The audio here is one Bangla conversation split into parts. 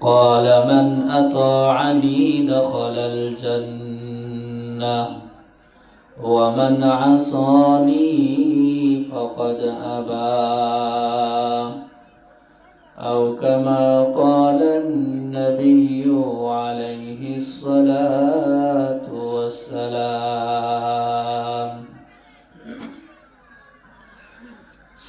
قال من أطاعني دخل الجنة ومن عصاني فقد أبى أو كما قال النبي عليه الصلاة والسلام.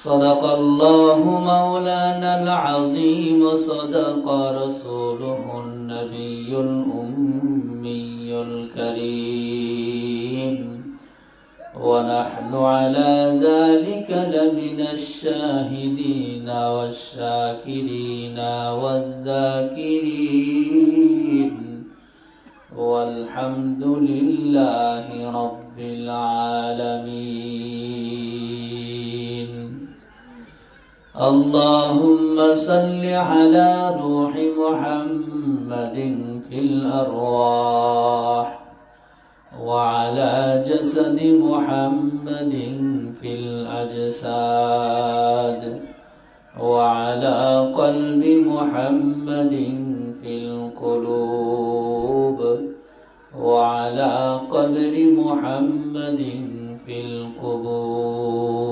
صدق الله مولانا العظيم وصدق رسوله النبي الأمي الكريم ونحن على ذلك لمن الشاهدين والشاكرين والذاكرين والحمد لله رب العالمين. اللهم صل على روح محمد في الأرواح وعلى جسد محمد في الأجساد وعلى قلب محمد في القلوب وعلى قبر محمد في القبور.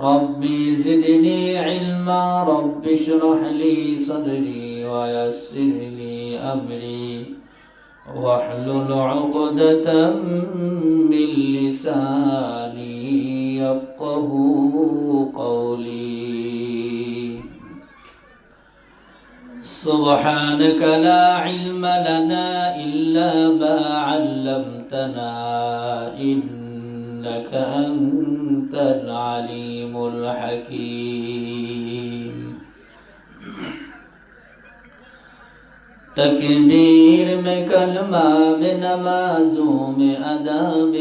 ربي زدني علما رب اشرح لي صدري ويسر لي أمري واحلل عقدة من لساني يفقه قولي. سبحانك لا علم لنا إلا ما علمتنا إنك أنت العليم الحكيم. تکبیر میں کلمہ میں نمازوں میں ادب،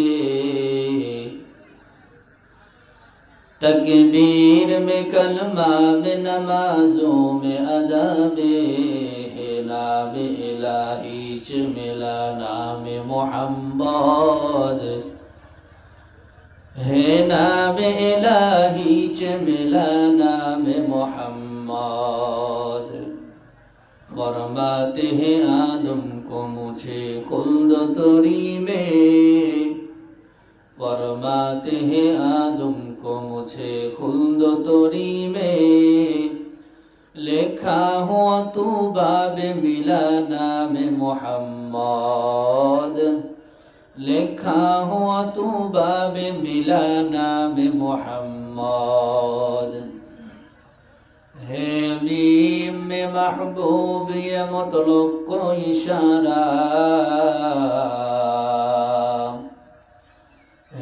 تکبیر میں کلمہ میں نمازوں میں ادب ہے نام الہی چ ملا نام محمد ہے نام الہی چ ملا نام محمد. فرماتے ہیں آدم کو مجھے خلد توری میں، فرماتے ہیں آدم کو مجھے خلد توری میں، لکھا ہوا تو باب ملا نام محمد، لکھا ہوا تو باب ملا نام محمد. ہے میم میں محبوب یہ مطلق کو اشارہ،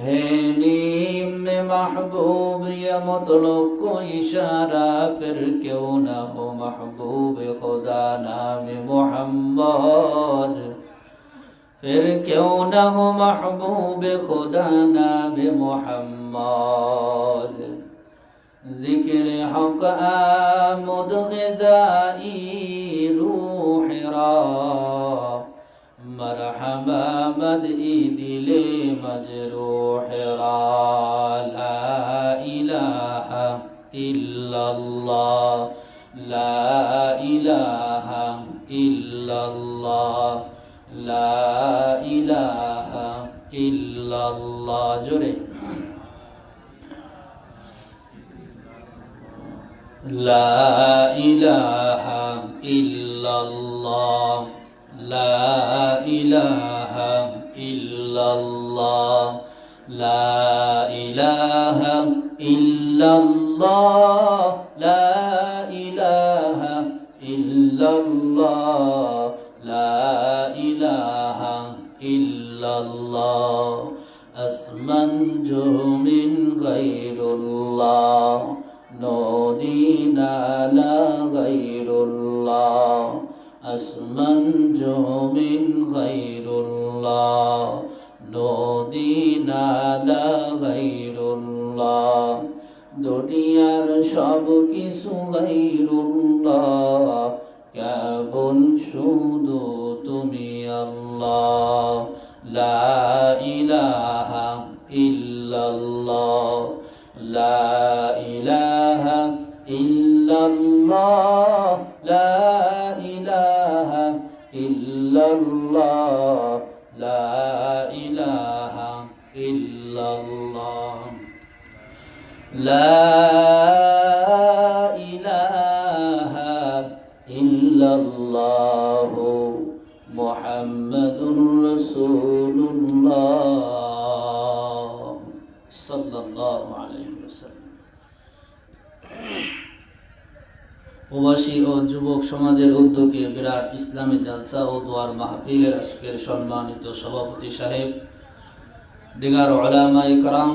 ہے میم میں محبوب یہ مطلق کو اشارہ، پھر کیوں نہ ہو محبوب خدا نام محمد، پھر کیوں نہ ہو محبوب خدا نام محمد. ذکر حق آمد غذائی روح را، مرحبا مدعی دل مجروح را. لا الہ الا اللہ، لا الہ الا اللہ، لا الہ الا اللہ. جڑے لا إله إلا الله، لا إله إلا الله، لا إله إلا الله، لا إله إلا الله، لا إله إلا الله. اسمن جو من غير الله نودينا لا غير الله، اسمن جو من غير الله نودينا لا غير الله. দুনিয়ার সব কিছু গায়রুল্লাহ, কেবল শুধু তুমি আল্লাহ. লা ইলাহা ইল্লাল্লাহ, লা ইলাহা ইল্লাল্লাহ. ইল্লাল্লাহ লা ইলাহা ইল্লাল্লাহ লা ইলাহা ইল্লাল্লাহ লা ইলাহা ইল্লাল্লাহ মুহাম্মাদুর রাসূলুল্লাহ সাল্লাল্লাহু আলাইহি ওয়াসাল্লাম। প্রবাসী ও যুবক সমাজের উদ্যোগে বিরাট ইসলামী জালসা ও দোয়ার মাহফিলের আজকের সম্মানিত সভাপতি সাহেব, দিগার উলামায়ে কেরাম,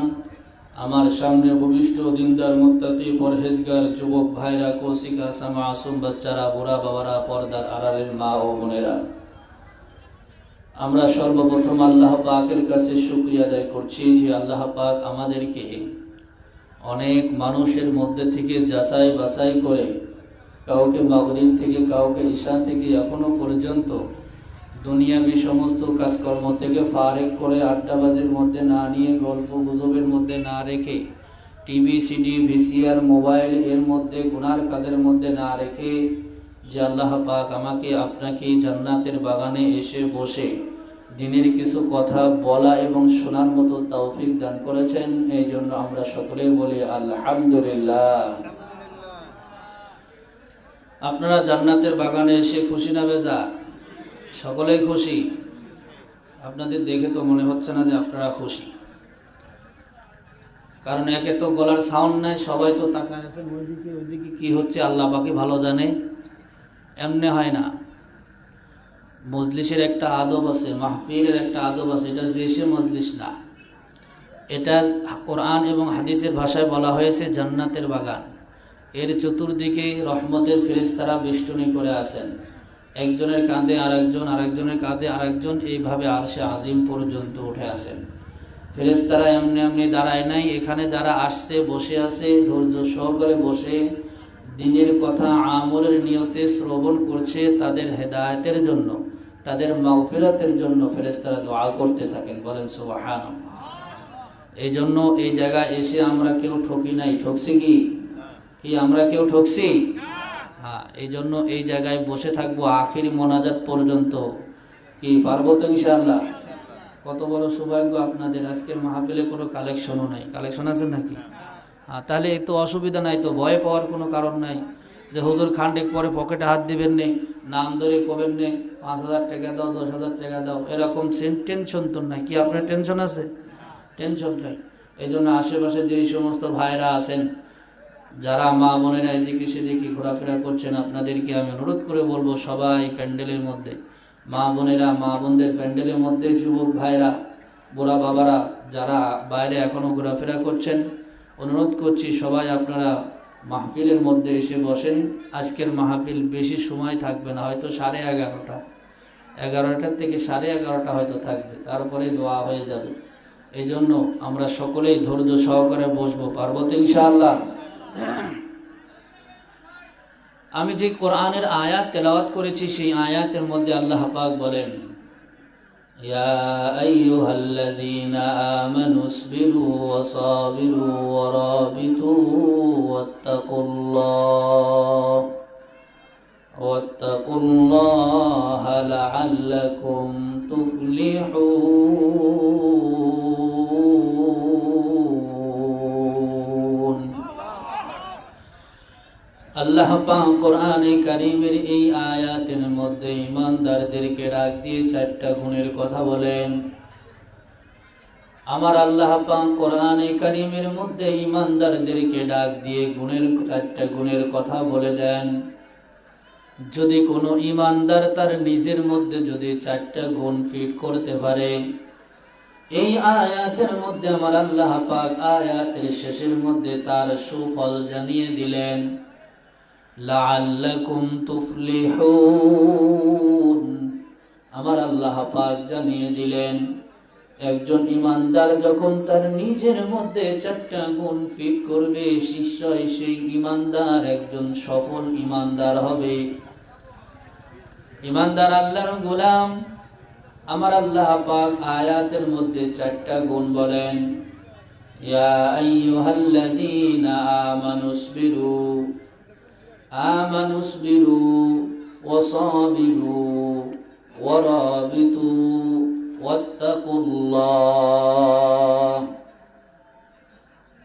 আমার সামনে ভূমিষ্ঠ দিনদার মুত্তাকি পরহেজগার যুবক ভাইরা, কৌশিকা মাসুম বাচ্চারা, বুড়া বাবারা, পর্দার আড়ালের মা ও বোনেরা, আমরা সর্বপ্রথম আল্লাহ পাকের কাছে শুকরিয়া আদায় করছি যে আল্লাহ পাক আমাদেরকে অনেক মানুষের মধ্যে থেকে যাচাই বাছাই করে কাউকে মাগরিব থেকে কাউকে ঈশা থেকে এখনো পর্যন্ত দুনিয়াবি সমস্ত কাজকর্ম থেকে ফারেক করে আড্ডাবাজির মধ্যে না নিয়ে, গল্প গুজবের মধ্যে না রেখে, টিভি সিডি ভিসিআর মোবাইল এর মধ্যে গুনার কাজের মধ্যে না রেখে যে আল্লাহ পাক আমাকে আপনাকে জান্নাতের বাগানে এসে বসে দিনের কিছু কথা বলা এবং শোনার মতো তৌফিক দান করেছেন, এই জন্য আমরা সকলেই বলি আলহামদুলিল্লাহ। আপনারা জান্নাতের বাগানে এসে খুশি না বেজার? সকলেই খুশি। আপনাদের দেখে তো মনে হচ্ছে না যে আপনারা খুশি, কারণ একে তো গলার সাউন্ড নাই, সবাই তো তাকায় আছেন ওইদিকে, ওইদিকে কি হচ্ছে আল্লাহ পাকই ভালো জানে। এমনি হয় না, মজলিসের একটা আদব আছে, মাহফিলের একটা আদব আছে, এটা যে মজলিস না, এটা কোরআন এবং হাদিসের ভাষায় বলা হয়েছে জান্নাতের বাগান। এর চতুর্দিকে রহমতের ফেরেশতারা বেষ্টনী করে আছেন, একজনের কাঁধে আরেকজন, আরেকজনের কাঁধে আরেকজন, এইভাবে আরশে আজিম পর্যন্ত উঠে আসেন। ফেরেশতারা এমনি এমনি দাঁড়ায় নাই, এখানে যারা আসছে বসে আছে ধৈর্য সহকারে বসে দিনের কথা আমলের নিয়তে শ্রবণ করছে, তাদের হেদায়েতের জন্য, তাদের মাগফিরাতের জন্য ফেরেশতারা দোয়া করতে থাকেন। বলেন সুবহানাল্লাহ। এই জন্য এই জায়গায় এসে আমরা কেউ ঠকি নাই। ঠকছি কি? আমরা কেউ ঠকছি? হ্যাঁ, এই জন্য এই জায়গায় বসে থাকবো আখিরি মোনাজাত পর্যন্ত। কি পারবো তো ইনশাআল্লাহ? কত বড় সৌভাগ্য আপনাদের, আজকের মাহফিলে কোনো কালেকশনও নাই। কালেকশন আছে নাকি? হ্যাঁ, তাহলে এই তো অসুবিধা নাই, তো ভয় পাওয়ার কোনো কারণ নাই যে হুজুর খান্ডেক পরে পকেটে হাত দিবেন নে, নাম ধরে করবেন নে 5,000 টাকা দাও, 10,000 টাকা দাও, এরকম টেনশন তো নাই। কি আপনার টেনশন আছে? টেনশন নাই। এই জন্য আশেপাশে যে সমস্ত ভাইরা আছেন, যারা মা বোনেরা এদিকে সেদিকে ঘোরাফেরা করছেন, আপনাদেরকে আমি অনুরোধ করে বলবো সবাই প্যান্ডেলের মধ্যে, মা বোনেরা, মা বোনদের প্যান্ডেলের মধ্যে, যুবক ভাইরা, বুড়া বাবারা যারা বাইরে এখনও ঘোরাফেরা করছেন, অনুরোধ করছি সবাই আপনারা মাহফিলের মধ্যে এসে বসেন। আজকের মাহফিল বেশি সময় থাকবে না, হয়তো 11:30, 11টার থেকে 11:30 হয়তো থাকবে, তারপরে দোয়া হয়ে যাবে। এই জন্য আমরা সকলেই ধৈর্য সহকারে বসবো। পারবো তো ইনশাআল্লাহ? আমি যে কোরআনের আয়াত তেলাওয়াত করেছি, সেই আয়াতের মধ্যে আল্লাহ পাক বলেন, ইয়া আইয়ুহাল্লাযীনা আমানু ইসবিরু ওয়া সাবিরু ওয়া রাবিতু ওয়াত্তাকুল্লাহা লাআল্লাকুম তুফলিহুন। আল্লাহ পাক কোরআনে কারীমের এই আয়াতের মধ্যে ঈমানদারদেরকে ডাক দিয়ে 4টা গুণের কথা বলেন। আমার আল্লাহ পাক কোরআনে কারীমের মধ্যে ঈমানদারদেরকে ডাক দিয়ে 4টা গুণের কথা বলে দেন। যদি কোনো ঈমানদার তার নিজের মধ্যে যদি 4টা গুণ ফিট করতে পারে, এই আয়াতের মধ্যে আমার আল্লাহ পাক আয়াতের শেষের মধ্যে তার সুফল জানিয়ে দিলেন, লাআল্লাকুম তুফলিহুন। আমার আল্লাহ পাক জানিয়ে দিলেন, একজন ঈমানদার যখন তার নিজের মধ্যে 4টা গুণ ফিট করবে, নিশ্চয়ই সেই ঈমানদার একজন সফল ঈমানদার হবে। ঈমানদার আল্লাহর গোলাম। আমার আল্লাহ পাক আয়াতের মধ্যে 4টা গুণ বলেন, ইয়া আইয়ুহাল্লাযীনা আমানু ইসবিরু, আমানু সবিরু ওয়াসাবিরু ওয়ারাবিতু ওয়াত্তাকুল্লাহ।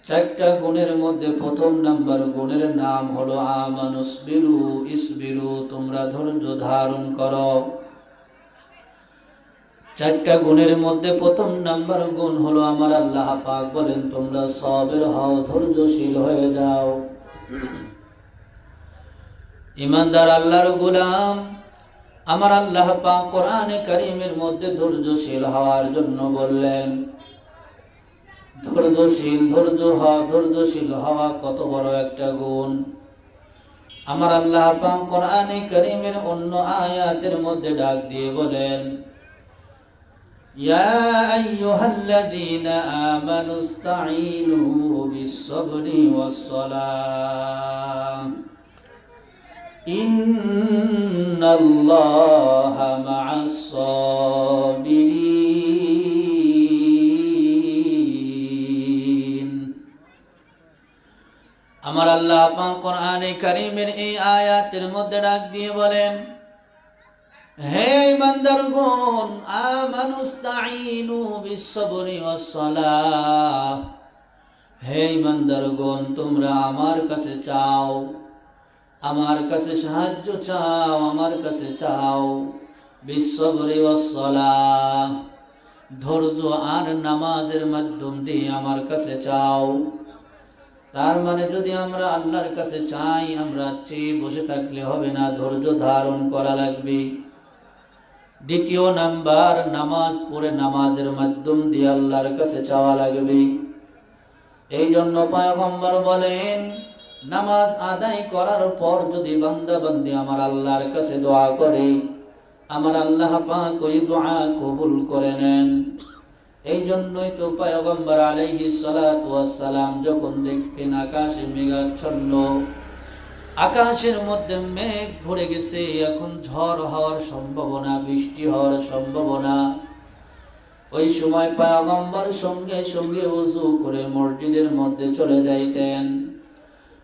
চারটা গুণের মধ্যে প্রথম নাম্বার গুণের নাম হলো আমানু সবিরু, ইসবিরু, তোমরা ধৈর্য ধারণ করো। চারটা গুণের মধ্যে প্রথম নাম্বার গুণ হলো আমার আল্লাহ পাক বলেন তোমরা সবির হও, ধৈর্যশীল হয়ে যাও। ঈমানদার আল্লাহর গোলাম, আমার আল্লাহ পাক কোরআনে কারীমের মধ্যে ধৈর্যশীল হওয়ার জন্য বললেন। ধৈর্যশীল হওয়া কত বড় একটা গুণ। আমার আল্লাহ পাক কোরআনে কারীমের অন্য আয়াতের মধ্যে ডাক দিয়ে বলেন, ইয়া আইয়ুহাল্লাযীনা আমানুস্তাঈনু বিস-সাবরি ওয়াস-সালাহ ইন্নাল্লাহা মা'আস-সাবিরিন। আমার আল্লাহ পাক কোরআনে কারীমের এই আয়াতের মধ্যে ডাক দিয়ে বলেন, হে ঈমানদারগণ, আমানুস্তাঈনু বিস-সাবরি ওয়াস-সালাহ, হে ঈমানদারগণ তোমরা আমার কাছে চাও, আমার কাছে সাহায্য চাও, আমার কাছে চাও। বিস-সাবরি ওয়াস-সালাহ, ধৈর্য আর নামাজের মাধ্যম দিয়ে আমার কাছে চাও। তার মানে যদি আমরা আল্লাহর কাছে চাই, আমরা চেয়ে বসে থাকলে হবে না, ধৈর্য ধারণ করা লাগবে। দ্বিতীয় নাম্বার, নামাজ পড়ে নামাজের মাধ্যম দিয়ে আল্লাহর কাছে চাওয়া লাগবে। এই জন্য পয়গম্বর বলেন, নামাজ আদায় করার পর যদি বান্দা বান্দি আমার আল্লাহর কাছে দোয়া করে, আমার আল্লাহ পাক ওই দোয়া কবুল করে নেন। এই জন্যই তো পয়গম্বর আলাইহিস সালাতু ওয়াস সালাম যখন দেখতেন আকাশে মেঘাচ্ছন্ন, আকাশের মধ্যে মেঘ ভরে গেছে, এখন ঝড় হওয়ার সম্ভাবনা, বৃষ্টি হওয়ার সম্ভাবনা, ওই সময় পয়গম্বর সঙ্গে সঙ্গে ওযু করে মসজিদের মধ্যে চলে যাইতেন।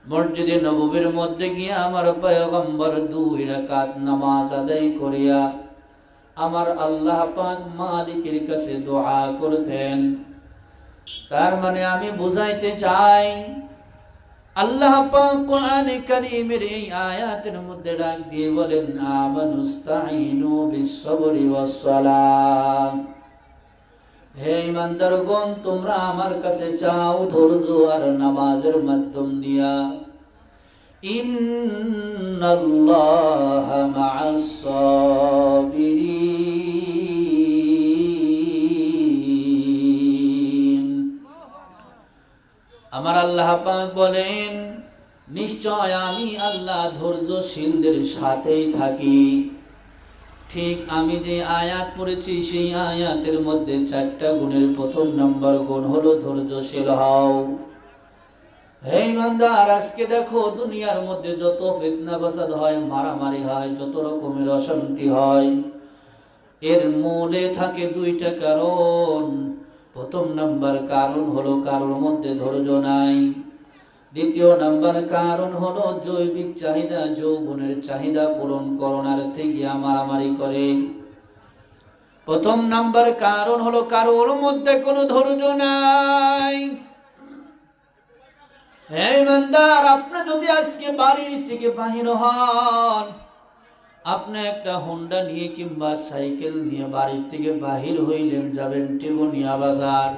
মসজিদে নববীর মধ্যে গিয়ে আমার পয়গম্বর 2 রাকাত নামাজ আদায় করিয়া আমার আল্লাহ পাক মালিকের কাছে দোয়া করতেন। তার মানে আমি বুঝাইতে চাই, আল্লাহ পাক কোরআনে কারীমের এই আয়াতের মধ্যে ডাক দিয়ে বলেন, আমানুস্তাঈনু বিস-সাবরি ওয়াস-সালাহ, হে ঈমানদারগণ তোমরা আমার কাছে চাও ধৈর্য আর নামাজের মাধ্যম দিয়া। ইন্নাল্লাহা মা'আস-সাবিরিন। আমার আল্লাহ পাক বলেন, নিশ্চয় আমি আল্লাহ ধৈর্যশীলদের সাথেই থাকি। ঠিক আমি যে আয়াত পড়েছি সেই আয়াতের মধ্যে 4টা গুণের প্রথম নম্বর গুণ হলো ধৈর্যশীল হও। হে ঈমানদার, আজকে দেখো দুনিয়ার মধ্যে যত ফিতনা ফাসাদ হয়, মারামারি হয়, যত রকমের অশান্তি হয়, এর মূলে থাকে 2টা কারণ। প্রথম নাম্বার কারণ হলো কারোর মধ্যে ধৈর্য নাই। দ্বিতীয় নাম্বার কারণ হলো জৈবিক চাহিদা, যৌবনের চাহিদা পূরণ করণার্থে গিয়া মারামারি করে। প্রথম নাম্বার কারণ হলো কারোর মধ্যে কোনো ধৈর্য নাই। হে ঈমানদার, আপনি যদি আজকে বাড়ির থেকে বাহির হন, আপনি একটা হোন্ডা নিয়ে কিংবা সাইকেল নিয়ে বাড়ির থেকে বাহির হইলেন, যাবেন টেবুনিয়া বাজার।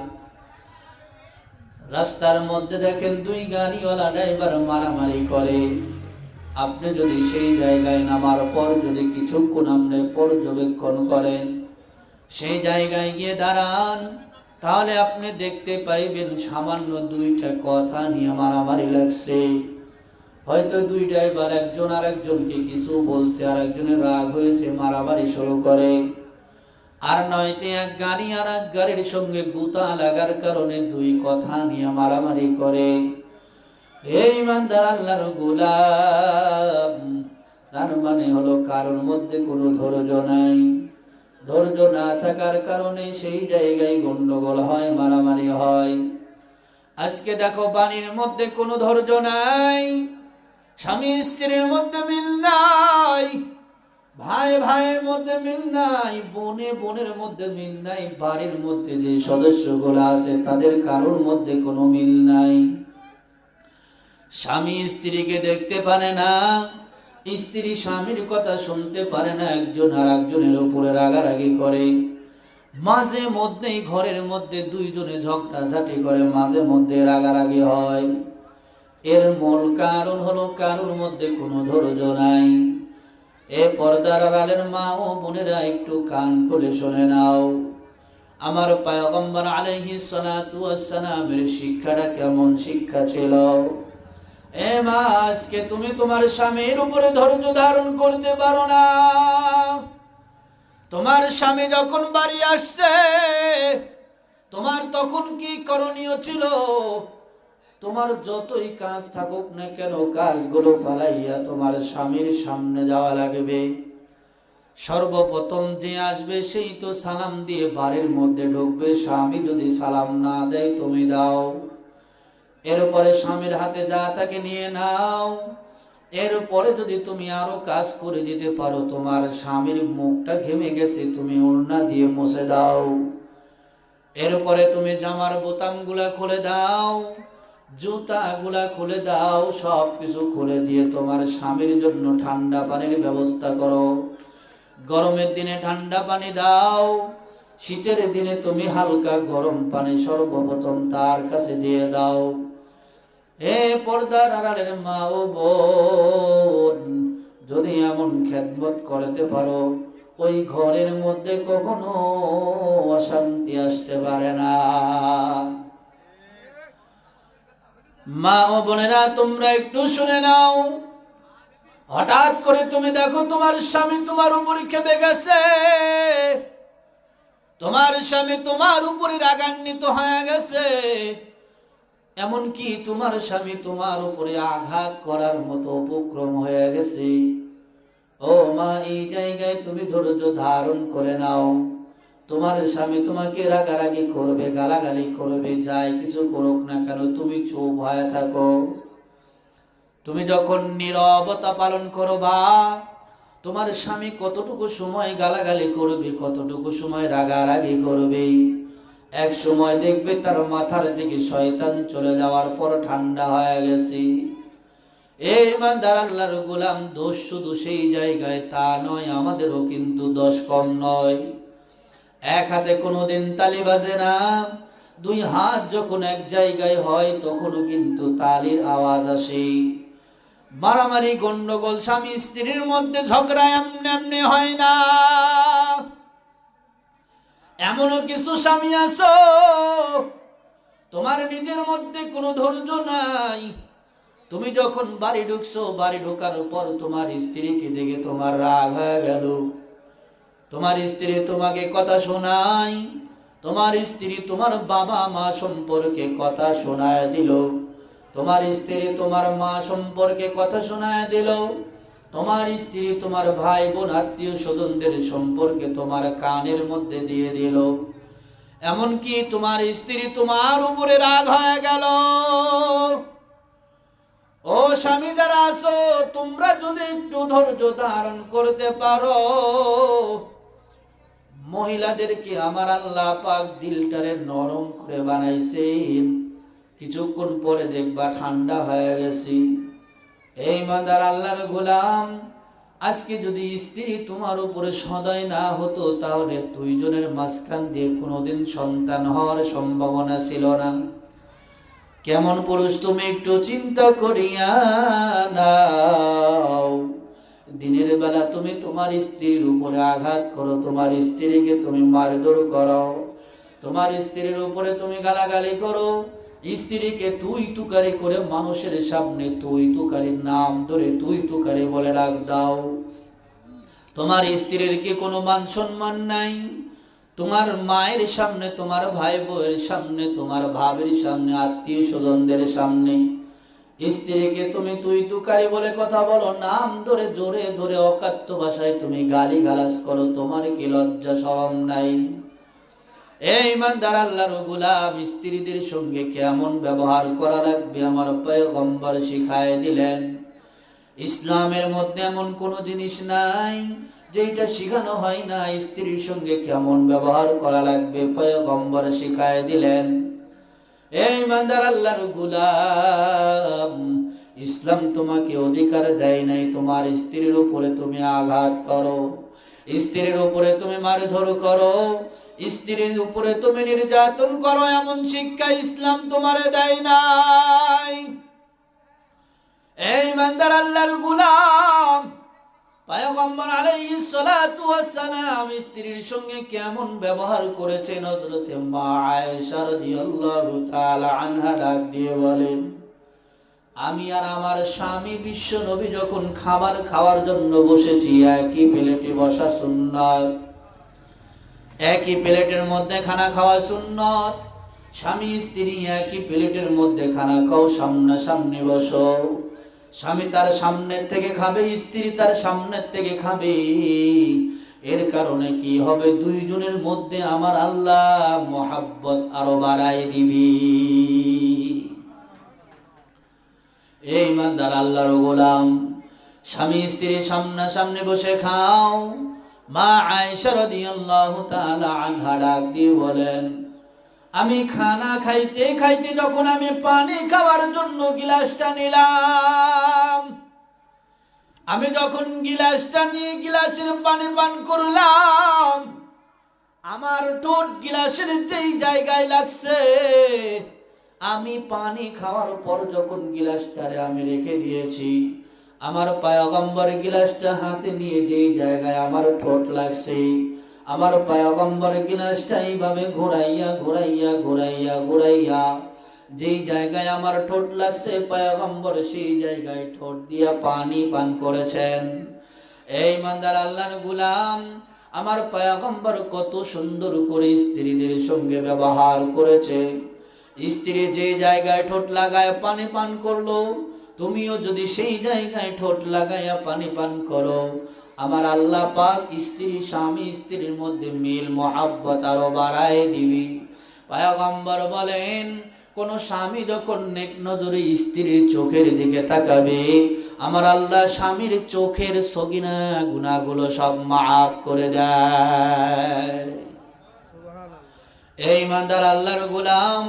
রাস্তার মধ্যে দেখেন 2 গাড়িওয়ালা ড্রাইভার মারামারি করে। আপনি যদি সেই জায়গায় নামার পর যদি কিছুক্ষণ আপনি পর্যবেক্ষণ করেন, সেই জায়গায় গিয়ে দাঁড়ান, তাহলে আপনি দেখতে পাইবেন সামান্য 2টা কথা নিয়ে মারামারি লাগছে। হয়তো 2 ড্রাইভার একজন আরেকজনকে কিছু বলছে, আর একজনের রাগ হয়েছে, মারামারি শুরু করে। আর নয়তো এক গাড়ি আর এক গাড়ির সঙ্গে গুতা লাগার কারণে 2 কথা নিয়ে মারামারি করে। এই ঈমানদার আল্লাহর গোলাম, তার মানে হলো কারোর মধ্যে কোনো ধৈর্য নাই। ধৈর্য না থাকার কারণে সেই জায়গায় গন্ডগোল হয়, মারামারি হয়। আজকে দেখো বাড়ির মধ্যে কোনো ধৈর্য নাই, স্বামী স্ত্রীর মধ্যে মিল নাই, ভাই ভাইয়ের মধ্যে মিল নাই, বোনে বোনের মধ্যে মিল নাই, বাড়ির মধ্যে যে সদস্যগুলো আছে তাদের কারোর মধ্যে কোনো মিল নাই। স্বামী স্ত্রীকে দেখতে পারে না, স্ত্রী স্বামীর কথা শুনতে পারে না, একজন আর একজনের উপরে রাগারাগি করে, মাঝে মধ্যেই ঘরের মধ্যে দুইজনে ঝগড়াঝাটি করে, মাঝে মধ্যে রাগারাগি হয়। এর মূল কারণ হলো কারোর মধ্যে কোনো ধৈর্য নাই। এ পর্দার আড়ালের মা ও বোনেরা একটু কান খুলে শুনে নাও, আমার পয়গম্বর আলাইহিস সালাতু ওয়াস সালামের শিক্ষাটা কেমন শিক্ষা ছিল। এ মা, আজকে তুমি তোমার স্বামীর উপরে ধৈর্য ধারণ করতে পারো না। তোমার স্বামী যখন বাড়ি আসছে, তোমার তখন কি করণীয় ছিল? তোমার যতই কাজ থাকুক না কেন, কাজগুলো ফালাইয়া তোমার স্বামীর সামনে যাওয়া লাগবে। সর্বপ্রথম যে আসবে সেই তো সালাম দিয়ে বাড়ির মধ্যে ঢুকবে। স্বামী যদি সালাম না দেয় তুমি দাও। এরপরে স্বামীর হাতে যা তাকে নিয়ে নাও। এরপরে যদি তুমি আরো কাজ করে দিতে পারো, তোমার স্বামীর মুখটা ঘেমে গেছে, তুমি ওড়না দিয়ে মুছে দাও। এরপরে তুমি জামার বোতামগুলা খুলে দাও, জুতাগুলা খুলে দাও, সব কিছু খুলে দিয়ে তোমার স্বামীর জন্য ঠান্ডা পানির ব্যবস্থা করো। গরমের দিনে ঠান্ডা পানি দাও, শীতের দিনে তুমি হালকা গরম পানি সর্বপ্রথম তার কাছে দিয়ে দাও। হে পর্দার আড়ালের মা ও বোন, যদি এমন খেদমত করতে পারো, ওই ঘরের মধ্যে কখনো অশান্তি আসতে পারে না। মা ও বোনেরা, তোমরা একটু শুনে নাও। হঠাৎ করে তুমি দেখো তোমার স্বামী তোমার উপরে খেপে গেছে, তোমার স্বামী তোমার উপরে রাগান্বিত হয়ে গেছে, এমনকি তোমার স্বামী তোমার উপরে আঘাত করার মতো উপক্রম হয়ে গেছে। ও মা, এই জায়গায় তুমি ধৈর্য ধারণ করে নাও। তোমার স্বামী তোমাকে রাগারাগি করবে, গালাগালি করবে, যাই কিছু করুক না কেন, তুমি চুপ হয়ে থাকো। তুমি যখন নীরবতা পালন করবা, তোমার স্বামী কতটুকু সময় গালাগালি করবে, কতটুকু সময় রাগারাগি করবে, এক সময় দেখবে তার মাথার দিকে শয়তান চলে যাওয়ার পর ঠান্ডা হয়ে গেছে। এই ইমানদার আল্লাহর গোলাম, দোষ শুধু সেই জায়গায় তা নয়, আমাদেরও কিন্তু দোষ কম নয়। এক হাতে কোনোদিন তালি বাজে না, দুই হাত যখন এক জায়গায় হয় তখনও কিন্তু তালির আওয়াজ আসে। মারামারি গন্ডগোল স্বামী স্ত্রীর মধ্যে ঝগড়া এমনি এমনি হয় না। এমনও কিছু স্বামী আছো, তোমার নিজের মধ্যে কোনো ধৈর্য নাই। তুমি যখন বাড়ি ঢুকছো, বাড়ি ঢোকার পর তোমার স্ত্রীকে দেখে তোমার রাগ হয়ে গেল। তোমার স্ত্রী তোমাকে কথা শোনায়, তোমার স্ত্রী তোমার বাবা মা সম্পর্কে কথা শোনায় দিল, তোমার স্ত্রী তোমার মা সম্পর্কে কথা শোনায় দিল, তোমার স্ত্রী তোমার ভাই বোন আত্মীয় স্বজনদের সম্পর্কে তোমার কানের মধ্যে দিয়ে দিল। এমনকি তোমার স্ত্রী তোমার উপরে রাগ হয়ে গেল। ও স্বামী যারা আছো, তোমরা যদি একটু ধৈর্য ধারণ করতে পারো, মহিলাদেরকে আমার আল্লাহ পাক দিলটারে নরম করে বানাইছেন, কিছুক্ষণ পরে দেখবা ঠান্ডা হয়ে গেছে। এই মাদার আল্লাহর গোলাম, আজকে যদি স্ত্রী তোমার উপরে সদয় না হতো, তাহলে দুইজনের মাঝখান দিয়ে কোনোদিন সন্তান হওয়ার সম্ভাবনা ছিল না। কেমন পুরুষ তুমি একটু চিন্তা করিয়া নাও। দিনের বেলা তুমি তোমার স্ত্রীর উপরে আঘাত করো, তোমার স্ত্রীকে তুমি মারধর করো, তোমার স্ত্রীর উপরে তুমি গালাগালি করো, স্ত্রীকে তুই তুকারি করে মানুষের সামনে তুই তুকারির নাম ধরে তুই তুকারি বলে ডাক দাও। তোমার স্ত্রীর কি কোনো মান সম্মান নাই? তোমার মায়ের সামনে, তোমার ভাই বোনের সামনে, তোমার ভাবির সামনে, আত্মীয় স্বজনদের সামনে স্ত্রীকে তুমি তুই তুকারি বলে কথা বলো, নাম ধরে জোরে ধরে অকাত্য ভাষায় তুমি গালি গালাজ করো, তোমার কি লজ্জা শরম নাই? এই ইমানদার আল্লাহর গোলাম, স্ত্রীদের সঙ্গে কেমন ব্যবহার করা লাগবে আমার পয়গম্বর শিখায় দিলেন। ইসলামের মধ্যে এমন কোনো জিনিস নাই যেটা শেখানো হয় না স্ত্রীর সঙ্গে কেমন ব্যবহার করা লাগবে, পয়গম্বর শিখায় দিলেন। এই ইমানদার আল্লাহর গোলাম, ইসলাম তোমাকে অধিকার দেয় নাই তোমার স্ত্রীর উপরে তুমি আঘাত করো, স্ত্রীর উপরে তুমি মারধর করো, স্ত্রীর উপরে তুমি নির্যাতন করো, এমন শিক্ষা ইসলাম তোমারে দেয় নাই। এই ইমানদার আল্লাহর গোলাম, পয়গম্বর আলাইহিস সালাতু ওয়াস সালাম স্ত্রীর সঙ্গে কেমন ব্যবহার করেছেন হযরত মা আয়েশা রাদিয়াল্লাহু তাআলা আনহা ডাক দিয়ে বলেন, আমি আর আমার স্বামী বিশ্ব নবী যখন খাবার খাওয়ার জন্য বসেছি, একই প্লেটে বসা সুন্নাত, একই প্লেটের মধ্যে খানা খাওয়া সুন্নত। স্বামী স্ত্রী একই প্লেটের মধ্যে খানা খাও, সামনাসামনি বসো। স্বামী তার সামনের থেকে খাবে, স্ত্রী তার সামনের থেকে খাবে। এর কারণে কি হবে, দুইজনের মধ্যে আমার আল্লাহ মহাব্বত আরো বাড়ায় দিবি। এই ইমানদার আল্লাহর গোলাম, স্বামী স্ত্রী সামনাসামনি বসে খাও। মা আয়েশা রাদিয়াল্লাহু তাআলা আনহা ডাক দিয়ে বলেন, আমি খানা খাইতে খাইতে যখন আমি পানি খাওয়ার জন্য গিলাসটা নিলাম, আমি যখন গিলাসটা নিয়ে গিলাসের পানি পান করলাম, আমার ঠোঁট গিলাসের যেই জায়গায় লাগছে, আমি পানি খাওয়ার পর যখন গিলাসটারে আমি রেখে দিয়েছি, আমার পয়গম্বর গিলাসটা হাতে নিয়ে যেই জায়গায় আমার ঠোঁট লাগছে, আমার পয়গম্বর গিলাসটা এইভাবে ঘোরাইয়া ঘোরাইয়া ঘোরাইয়া ঘোরাইয়া যেই জায়গায় আমার ঠোঁট লাগছে, পয়গম্বর সেই জায়গায় ঠোঁট দিয়া পানি পান করেছেন। এই ইমানদার আল্লাহর গোলাম, আমার পয়গম্বর কত সুন্দর করে স্ত্রীদের সঙ্গে ব্যবহার করেছে। স্ত্রী যে জায়গায় ঠোঁট লাগায় পানি পান করলো, তুমিও যদি সেই জায়গায় ঠোঁট লাগাইয়া পানি পান করো, আমার আল্লাহ পাক স্ত্রী স্বামী স্ত্রীর মধ্যে মিল মহাব্বত আরো বাড়ায় দিবি। পয়গম্বর বলেন, কোন স্বামী যখন নেক নজরে স্ত্রীর চোখের দিকে তাকাবে, আমার আল্লাহ স্বামীর চোখের সগিনা গুনাহগুলো সব মাফ করে দেয়। এই ইমানদার আল্লাহর গোলাম,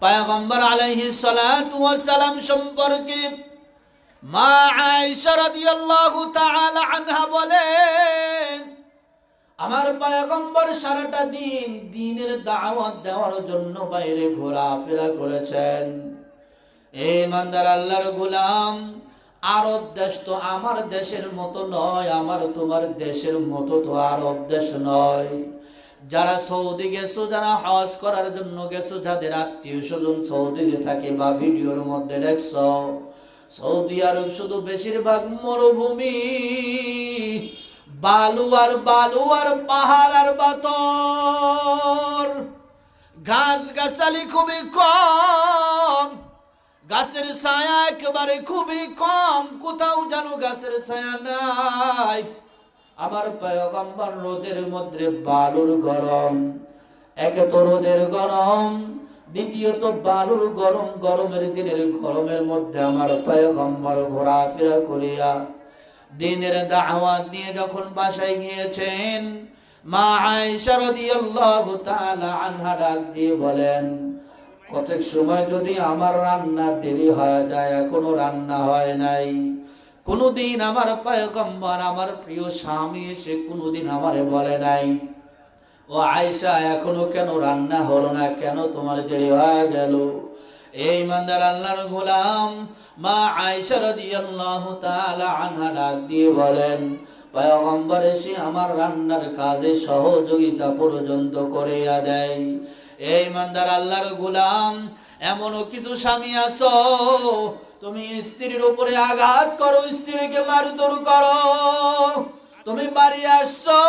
পয়গম্বর আলাইহিস সালাতু ওয়াস সালাম সম্পর্কে মা আয়েশা রাদিয়াল্লাহু তাআলা আনহা বলেন, আমার পয়গম্বর সারাটা দিন দ্বীনের দাওয়াত দেওয়ার জন্য বাইরে ঘোরাফেরা করেছেন। এই ইমানদার আল্লাহর গোলাম, আরব দেশ তো আমার দেশের মতো নয়, আমার তোমার দেশের মতো তো আরব দেশ নয়। যারা সৌদি গেছো, যারা হজ করার জন্য গেছো, যাদের আত্মীয় স্বজন সৌদিতে থাকে বা ভিডিওর মধ্যে দেখছো, সৌদি আরব শুধু বেশিরভাগ মরুভূমি, বালু আর বালু আর পাহাড় আর পাথর, গাছ গাছালি খুবই কম, গাছের ছায়া একেবারে খুবই কম, কোথাও যেন গাছের ছায়া নাই। আমার পয়গম্বর রোদের মধ্যে বালুর গরম, একে তো রোদের গরম, দ্বিতীয়ত বালুর গরম, গরমের দিনের গরমের মধ্যে আমার পয়গম্বর ঘোরাফেরা করিয়া দিনের দাওয়াত দিয়ে যখন বাসায় গিয়েছেন, মা আয়েশা রাদিয়াল্লাহু তাআলা আনহা ডাক দিয়ে বলেন, কতক সময় যদি আমার রান্না দেরি হয়ে যায়, এখনো রান্না হয় নাই, কোনদিন আমার পয়গম্বর আমার প্রিয় স্বামী এসে কোনদিন আমারে বলে নাই, ও আয়েশা এখনো কেন রান্না হলো না, কেন তোমার দেরি হয়ে গেল। এই ইমানদার আল্লাহর গোলাম, মা আয়েশা রাদিয়াল্লাহু তাআলা আনহা ডাক দিয়ে বলেন, পয়গম্বর এসে আমার রান্নার কাজে সহযোগিতা পর্যন্ত করিয়া দেয়। এই ইমানদার আল্লাহর গোলাম, এমনও কিছু স্বামী আছো, তুমি স্ত্রীর উপরে আঘাত করো, স্ত্রীকে মারধর করো, তুমি বাড়ি আসছো,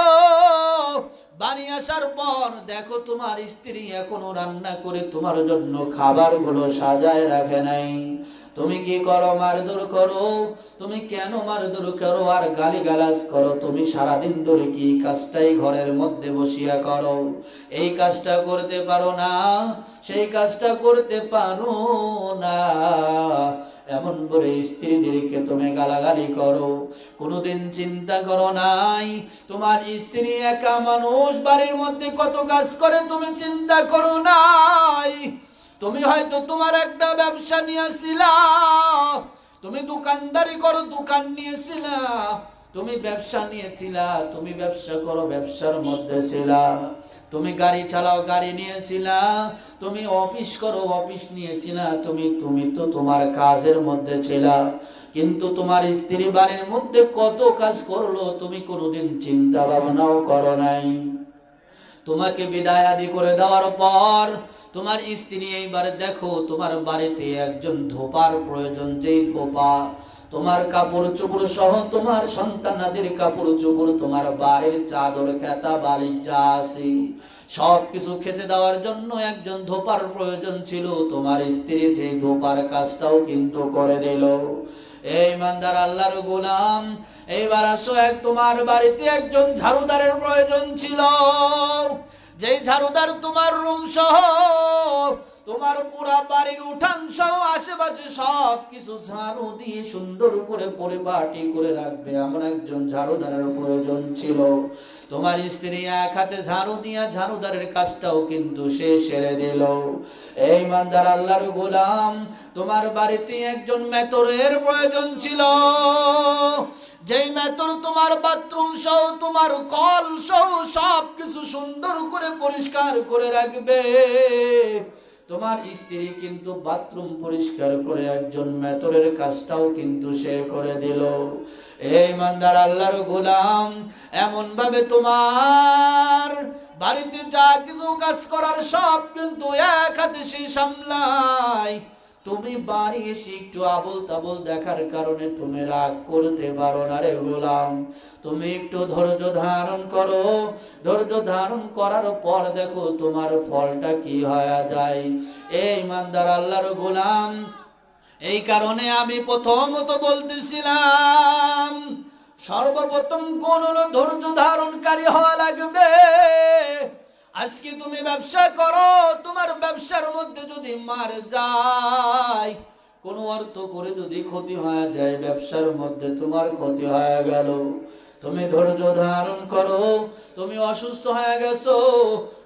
বাড়ি আসার পর দেখো তোমার স্ত্রী এখনো রান্না করে তোমার জন্য খাবারগুলো সাজায় রাখে নাই, তুমি কি করো, মারধর করো। তুমি কেন মারধর করো আর গালিগালাজ করো? তুমি সারাদিন ধরে কি কাজটাই ঘরের মধ্যে বসিয়া করো? এই কাজটা করতে পারো না, সেই কাজটা করতে পারো না, এমন করে স্ত্রীদেরকে তুমি গালাগালি করো। কোনোদিন চিন্তা করো নাই তোমার স্ত্রী একা মানুষ, বাড়ির মধ্যে কত কাজ করে তুমি চিন্তা করো নাই? তুমি হয়তো তোমার একটা ব্যবসা নিয়েছিলা, তুমি দোকানদারি করো, দোকান নিয়েছিলা, তুমি ব্যবসা নিয়েছিলা, তুমি ব্যবসা করো, ব্যবসার মধ্যে ছিলা, তুমি গাড়ি চালাও, গাড়ি নিয়েছিলা, তুমি অফিস করো, অফিস নিয়েছিলা, তুমি তো তোমার কাজের মধ্যে ছিলা। কিন্তু তোমার স্ত্রী বাড়ির মধ্যে কত কাজ করলো তুমি কোনোদিন চিন্তা ভাবনাও করো নাই। তোমাকে বিদায় আদি করে দেওয়ার পর তোমার স্ত্রী এইবার দেখো তোমার বাড়িতে একজন ধোপার প্রয়োজন, যেই ধোপা তোমার কাপড় চোপড় সহ তোমার সন্তানাদের কাপড় চোপড়, তোমার বাড়ির চাদর খেতা বালিশ যা আছে সব কিছু খেসে দেওয়ার জন্য একজন ধোপার প্রয়োজন ছিল। তোমার স্ত্রী সেই ধোপার কাজটাও কিন্তু করে দিল। এই ইমানদার আল্লাহর গোলাম, এইবার আসো, তোমার বাড়িতে একজন ঝাড়ুদারের প্রয়োজন ছিল, যেই ঝাড়ুদার তোমার রুম সহ তোমার পুরা বাড়ির উঠান সহ আশেপাশে সব কিছু ঝাড়ু দিয়ে সুন্দর করে পরিপাটি করে রাখবে, এমন একজন ঝাড়ুদারের প্রয়োজন ছিল। তোমার স্ত্রী এক হাতে ঝাড়ু দিয়া ঝাড়ুদারের কাজটাও কিন্তু সে সেরে দিল। এই ইমানদার আল্লাহর গোলাম, তোমার বাড়িতে একজন মেতরের প্রয়োজন ছিল, যেই মেতর তোমার বাথরুম সহ তোমার কল সহ সব কিছু সুন্দর করে পরিষ্কার করে রাখবে। তোমার স্ত্রী কিন্তু বাথরুম পরিষ্কার করে একজন মেতরের কাজটাও কিন্তু সে করে দিল। এই ইমানদার আল্লাহর গোলাম, এমন ভাবে তোমার বাড়িতে যা কিছু কাজ করার সব কিন্তু এক হাতে সে সামলায়। তুমি বাড়ি এসে একটু আবল তাবল দেখার কারণে তুমি রাগ করতে পারো না রে গোলাম। তুমি একটু ধৈর্য ধারণ করো, ধৈর্য ধারণ করার পর দেখো তোমার ফলটা কি হয়ে যায়। এই ইমানদার আল্লাহর গোলাম, এই কারণে আমি প্রথমত বলতেছিলাম সর্বপ্রথম কোন হলো ধৈর্য ধারণকারী হওয়া লাগবে। আজকে তুমি ব্যবসা করো, তোমার ব্যবসার মধ্যে যদি মার যায়, কোনো অর্থ করে যদি ক্ষতি হয়ে যায়, ব্যবসার মধ্যে তোমার ক্ষতি হয়ে গেল, তুমি ধৈর্য ধারণ করো। তুমি অসুস্থ হয়ে গেছো,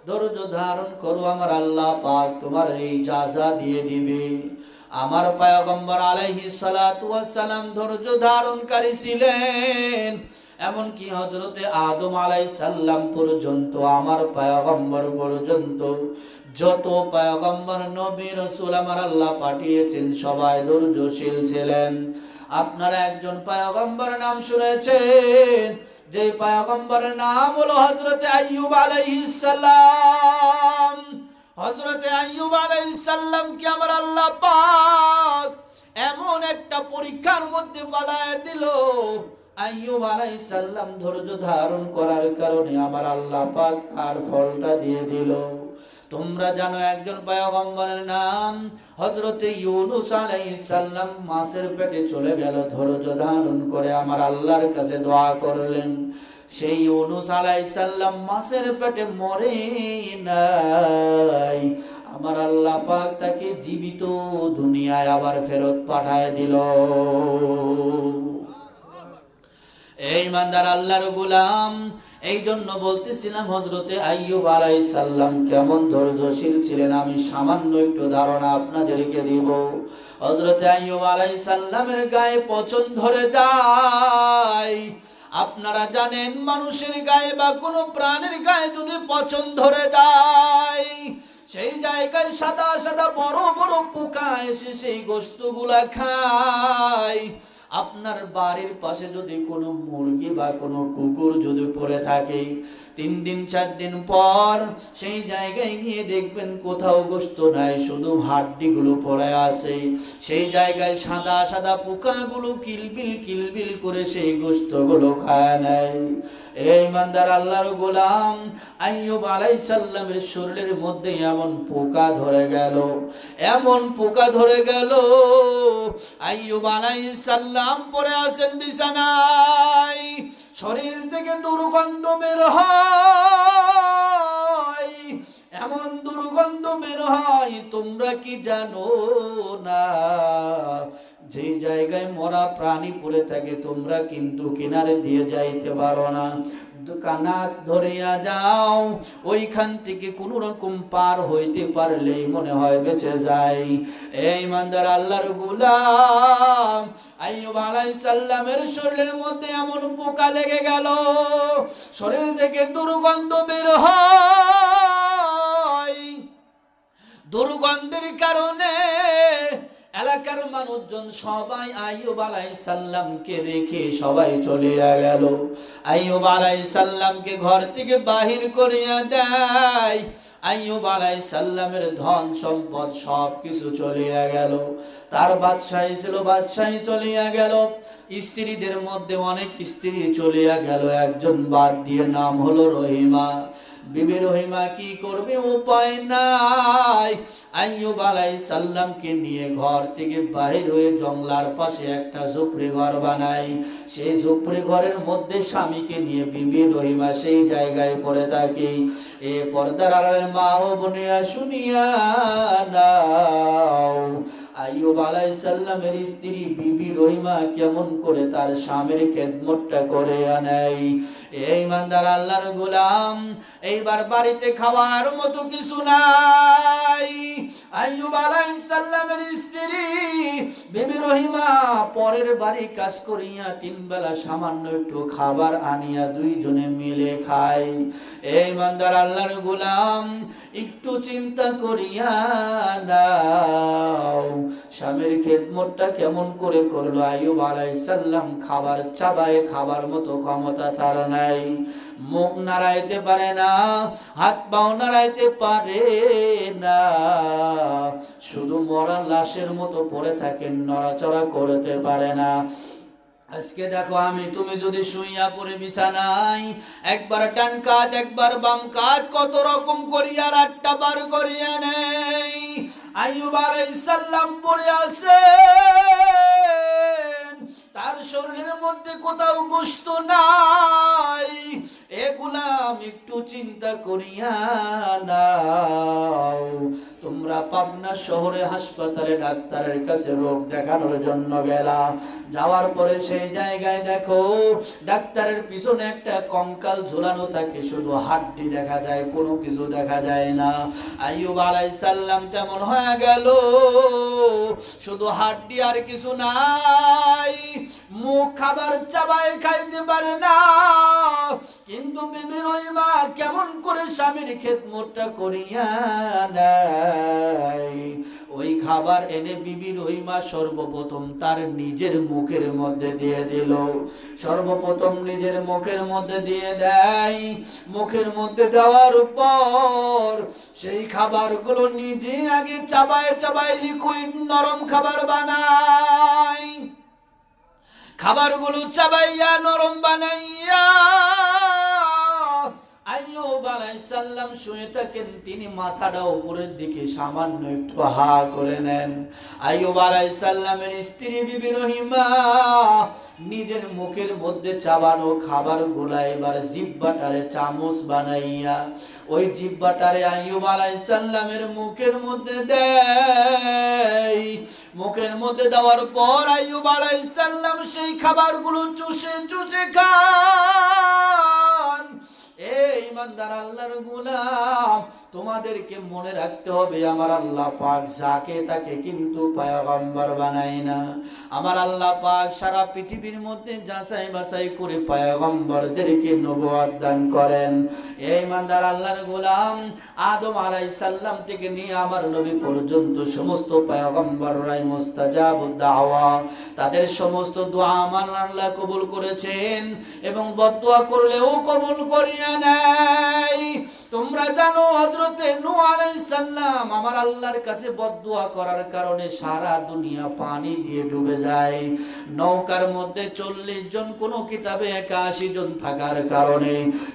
ধৈর্য ধারণ করো, আমার আল্লাহ পাক তোমার এই জাযা দিয়ে দিবে। আমার পয়গম্বর আলাইহিস সালাতু ওয়াস সালাম ধৈর্য ধারণকারী ছিলেন, এমনকি হযরতে আদম আলাইহিস সালাম পর্যন্ত, আমার পয়গম্বর পর্যন্ত, যত পয়গম্বর নবী রাসূল আমার আল্লাহ পাঠিয়েছেন সবাই ধৈর্যশীল ছিলেন। আপনারা একজন পয়গম্বরের নাম শুনেছেন, যে পয়গম্বরের নাম হলো হযরতে আইয়ুব আলাইহিস সালাম। হযরতে আইয়ুব আলাইহিস সালামকে আমার আল্লাহ পাক এমন একটা পরীক্ষার মধ্যে বালায় দিল, আইয়ুব আলাইহিস সালাম ধৈর্য ধারণ করার কারণে আমার আল্লাহ পাক তার ফলটা দিয়ে দিল। তোমরা জানো একজন পয়গম্বরের নাম হযরতে ইউনূস আলাইহিস সালাম মাছের পেটে চলে গেল, ধৈর্য ধারণ করে আমার আল্লাহর কাছে দোয়া করলেন। সেই ইউনূস আলাইহিস সালাম মাছের পেটে মরে নাই, আমার আল্লাহ পাক তাকে জীবিত দুনিয়ায় আবার ফেরত পাঠায় দিল। এই ইমানদার আল্লাহর গোলাম, এই জন্য বলতেছিলাম হযরতে আইয়ুব আলাইহিস সালাম কেমন ধৈর্যশীল ছিলেন, আমি সামান্য একটু ধারণা আপনাদেরকে দিব। হযরতে আইয়ুব আলাইহিস সালামের গায়ে পচন ধরে যায়। আপনারা জানেন মানুষের গায়ে বা কোনো প্রাণীর গায়ে যদি পচন ধরে যায়, সেই জায়গায় সাদা সাদা বড় বড় পোকা এসে সেই গোশতগুলা খায়। আপনার বাড়ির পাশে যদি কোনো মুরগি বা কোনো কুকুর যদি পড়ে থাকে, 3 দিন 4 দিন পর সেই জায়গায় গিয়ে দেখবেন কোথাও গোশত নাই, শুধু হাড্ডিগুলো পড়ে আছে। সেই জায়গায় সাদা সাদা পোকাগুলো কিলবিল কিলবিল করে সেই গোশতগুলো খায় নেয়। এই ইমানদার আল্লাহর গোলাম, আইয়ুব আলাইহিস সালামের শরীরের মধ্যে এমন পোকা ধরে গেল, এমন পোকা ধরে গেল, আইয়ুব আলাইহিস সালাম পড়ে আছেন বিছানায়, শরীর থেকে দুর্গন্ধ বের হয়, এমন দুর্গন্ধ বের হয় তোমরা কি জানো না? যে জায়গায় মরা প্রাণী পড়ে থাকে তোমরা কিন্তু কিনারে দিয়ে যাইতে পারো না, কানাত ধরিয়া যাও, ওইখান থেকে কোন রকম পার হইতে পারলেই মনে হয় বেঁচে যায়। এই ইমানদার আল্লাহর গোলাম আইয়ুব আলাইহিস সালামের শরীরের মধ্যে এমন পোকা লেগে গেল, শরীর থেকে দুর্গন্ধ বের হয়। দুর্গন্ধের কারণে এলাকার মানুষজন সবাই আইয়ুব আলাইহিস সালামকে রেখে সবাই চলিয়া গেল। আইয়ুব আলাইহিস সালামকে ঘর থেকে বাহির করিয়া দেয়। আইয়ুব আলাইহিস সালামের ধন সম্পদ সব কিছু চলিয়া গেল। তার বাদশাহী ছিল, বাদশাহী চলিয়া গেল। স্ত্রীদের মধ্যে অনেক স্ত্রী চলিয়া গেল, একজন বাদ দিয়ে, নাম হলো রহিমা। বিবি রহিমা কি করবে, উপায় নাই। আইয়ুব আলাইহিস সালামকে নিয়ে ঘর থেকে বাহির হয়ে জঙ্গলার পাশে একটা ঝুপড়ি ঘর বানায়। সেই ঝুপড়ি ঘরের মধ্যে স্বামীকে নিয়ে বিবি রহিমা সেই জায়গায় পড়ে থাকে। এ পর্দার আড়ালে মা ও বোনেরা শুনিয়া নাও, আইয়ুব আলাইহিস সালামের স্ত্রী বিবি রহিমা কেমন করে তার স্বামীর খেদমতটা করে আনাই। এই ইমানদার আল্লাহর গোলাম, এইবার বাড়িতে খাওয়ার মতো কিছু নাই। আইয়ুব আলাইহিস সালামের স্ত্রী বিবি রহিমা পরের বাড়ি কাজ করিয়া 3 বেলা সামান্য একটু খাবার আনিয়া দুইজনে মিলে খায়। এই ইমানদার আল্লাহর গোলাম, একটু চিন্তা করিয়া নাও, স্বামীর খেদমতটা কেমন করে করলো। আইয়ুব আলাইহিস সালাম খাবার চাবায় খাবার মতো ক্ষমতা তার নাই, মুখ নাড়াইতে পারে না, হাত পাও নাড়াইতে পারে না, শুধু মরা লাশের মতো পড়ে থাকেন, নড়াচড়া করতে পারে না। আজকে দেখো আমি তুমি যদি শুইয়া পড়ে বিছানায়, একবার ডান কাত একবার বাম কাত কত রকম করিয়া রাতটা বার করিয়া নেই। আইয়ুব আলাইহিস সালাম পড়ে আছেন, তার শরীরের মধ্যে কোথাও গোশত নাই। এ গোলাম একটু চিন্তা করিয়া নাও, তোমরা পাবনা শহরে হাসপাতালে ডাক্তারের কাছে রোগ দেখানোর জন্য গেলা, যাওয়ার পরে সেই জায়গায় দেখো ডাক্তারের পিছনে একটা কঙ্কাল ঝুলানো থাকে, শুধু হাড্ডি দেখা যায়, কোনো কিছু দেখা যায় না। আইয়ুব আলাইহিস সালাম তেমন হয়ে গেল, শুধু হাড্ডি আর কিছু নাই, মুখ খাবার চাবায় খাইতে পারে না। কিন্তু বিবি রহিমা কেমন করে স্বামীর খেদমতটা করিয়া নেয়। ওই খাবার এনে বিবি রহিমা সর্বপ্রথম তার নিজের মুখের মধ্যে দিয়ে দিল, সর্বপ্রথম নিজের মুখের মধ্যে দিয়ে দেয়। মুখের মধ্যে দেওয়ার পর সেই খাবারগুলো নিজে আগে চাবায় চাবায় লিকুইড নরম খাবার বানায়। খাবারগুলো চাবাইয়া নরম বানাইয়া আইয়ুব আলাইহিস সালাম শুয়ে থাকেন, তিনি মাথাটা উপরের দিকে সামান্য একটু হা করে নেন। আইয়ুব আলাইহিস সালামের স্ত্রী বিবি রহিমা নিজের মুখের মধ্যে চাবানো খাবার গুলা এবার জিহ্বাটারে চামচ বানাইয়া ওই জিহ্বাটারে আইয়ুব আলাইহিস সালামের মুখের মধ্যে দেয়। মুখের মধ্যে দেওয়ার পর আইয়ুব আলাইহিস সালাম সেই খাবারগুলো চুষে চুষে খান। এই ইমানদার আল্লাহর গোলাম, তোমাদেরকে মনে রাখতে হবে, আমার আল্লাহ পাক যাকে তাকে কিন্তু পয়গম্বর বানায় না। আমার আল্লাহ পাক সারা পৃথিবীর মধ্যে যাচাই বাছাই করে পয়গম্বরদেরকে নবুয়ত দান করেন। এই ইমানদার আল্লাহর গোলাম, আদম আলাইহিস সালাম থেকে নিয়ে আমার নবী পর্যন্ত সমস্ত পয়গম্বররাই মুস্তাজাবুদ দাওয়া, তাদের সমস্ত দোয়া আমার আল্লাহ কবুল করেছেন এবং বদদোয়া করলেও কবুল করিয়া নাই। তোমরা জানো হযরতে নূহ আলাইহিস সালাম আমার আল্লাহর কাছে বদদুয়া করার কারণে সারা দুনিয়া পানি দিয়ে ডুবে যায়। নৌকার মধ্যে 40 জন, কোন কিতাবে 81 জন থাকার কারণে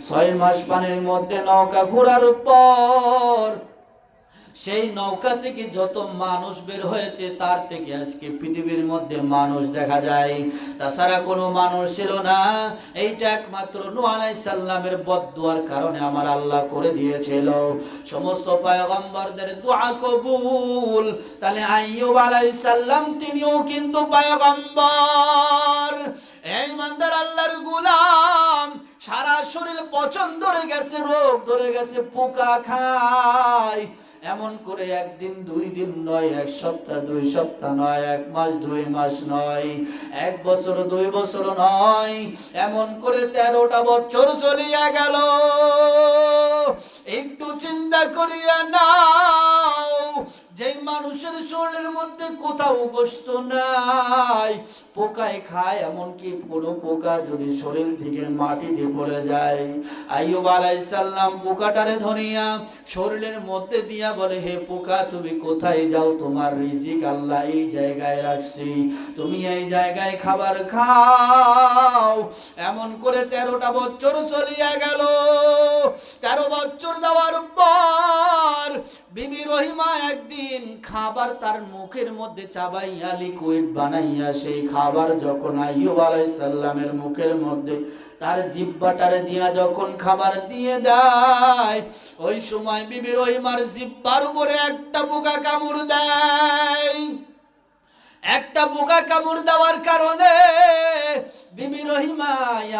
6 মাস পানির মধ্যে নৌকা ঘোরার পর সেই নৌকা থেকে যত মানুষ বের হয়েছে তার থেকে আজকে পৃথিবীর মধ্যে মানুষ দেখা যায়, তাছাড়া কোনো মানুষ ছিল না। এইটা একমাত্র নূহ আলাইহিস সালামের বদদুয়ার কারণে আমার আল্লাহ করে দিয়েছিল। সমস্ত পয়গম্বরদের দোয়া কবুল। তাহলে আইয়ুব আলাইহিস সালাম তিনিও কিন্তু পয়গম্বর। এই ইমানদার আল্লাহর গোলাম, সারা শরীর পচন ধরে গেছে, রোগ ধরে গেছে, পোকা খায়। এমন করে একদিন 2 দিন নয়, 1 সপ্তাহ 2 সপ্তাহ নয়, 1 মাস 2 মাস নয়, 1 বছর 2 বছর নয়, এমন করে 13টা বছর চলিয়া গেল। একটু চিন্তা করিয়া নাও, যেই মানুষের শরীরের মধ্যে কোথাও গোশত নাই, পোকায় খায়, এমনকি পুরো পোকা যদি শরীর থেকে মাটিতে পড়ে যায়, আইয়ুব আলাইহিস সালাম পোকাটারে ধরিয়া শরীরের মধ্যে দিয়া বলে, হে পোকা তুমি কোথায় যাও? তোমার রিজিক আল্লাহ এই জায়গায় রাখছি, তুমি এই জায়গায় খাবার খাও। এমন করে 13টা বছর চলিয়া গেল। 13 বছর যাওয়ার পর বিবি রহিমা একদিন খাবার তার মুখের মধ্যে চাবাইয়া লিকুইড বানাইয়া সেই খাবার যখন আইয়ুব আলাইহিস সালামের মুখের মধ্যে তার জিহ্বাটারে দিয়া যখন খাবার দিয়ে দেয়, ওই সময় বিবি রহিমার জিহ্বার উপরে একটা পোকা কামড় দেয়। একটা পোকা কামড় দেওয়ার কারণে বিবি রহিমা